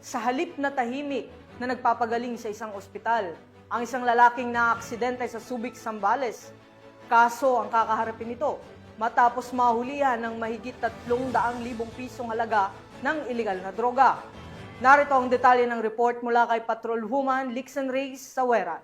sa halip na tahimik na nagpapagaling sa isang ospital. Ang isang lalaking naaksidente sa Subic, Zambales. Kaso ang kakaharapin nito matapos mahulihan ng mahigit 300,000 pisong halaga ng ilegal na droga. Narito ang detalye ng report mula kay Patrolwoman Lixen Reyes Sawera.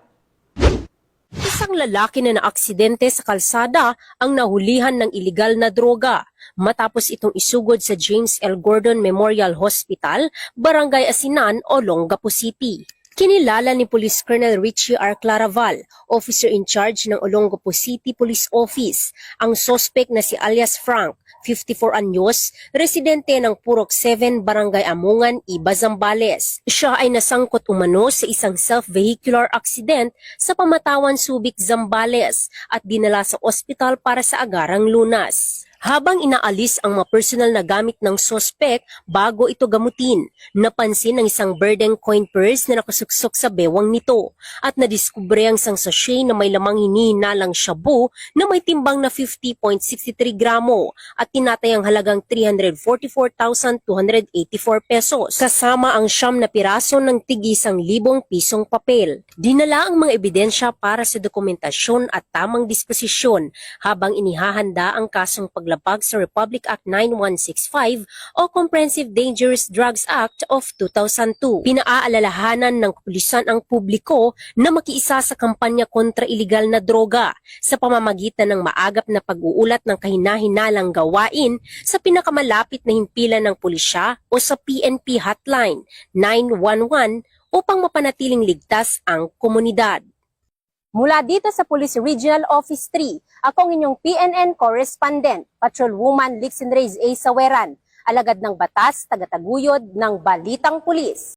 Isang lalaki na naaksidente sa kalsada ang nahulihan ng ilegal na droga matapos itong isugod sa James L. Gordon Memorial Hospital, Barangay Asinan, Olongapo City. Kinilala ni Police Colonel Richie R. Claraval, officer in charge ng Olongapo City Police Office, ang suspect na si alias Frank, 54 anyos, residente ng Purok 7, Barangay Amungan, Iba, Zambales. Siya ay nasangkot umano sa isang self-vehicular accident sa Pamatawan, Subic, Zambales at dinala sa ospital para sa agarang lunas. Habang inaalis ang mga personal na gamit ng suspect bago ito gamutin, napansin ang isang burden coin purse na nakasuksok sa bewang nito at nadiskubre ang isang sachet na may lamang hinihinalang shabu na may timbang na 50.63 gramo at tinatayang halagang 344,284 pesos kasama ang 9 na piraso ng tig 1,000 pisong papel. Dinala ang mga ebidensya para sa dokumentasyon at tamang disposisyon habang inihahanda ang kasong paglabag sa Republic Act 9165 o Comprehensive Dangerous Drugs Act of 2002. Pinaalalahanan ng kapulisan ang publiko na makiisa sa kampanya kontra ilegal na droga sa pamamagitan ng maagap na pag-uulat ng kahina-hinalang gawain sa pinakamalapit na himpilan ng pulisya o sa PNP Hotline 911 upang mapanatiling ligtas ang komunidad. Mula dito sa Police Regional Office 3, ako ang inyong PNN Correspondent, Patrolwoman Lixen Reyes A. Saweran, alagad ng batas, tagataguyod ng Balitang Pulis.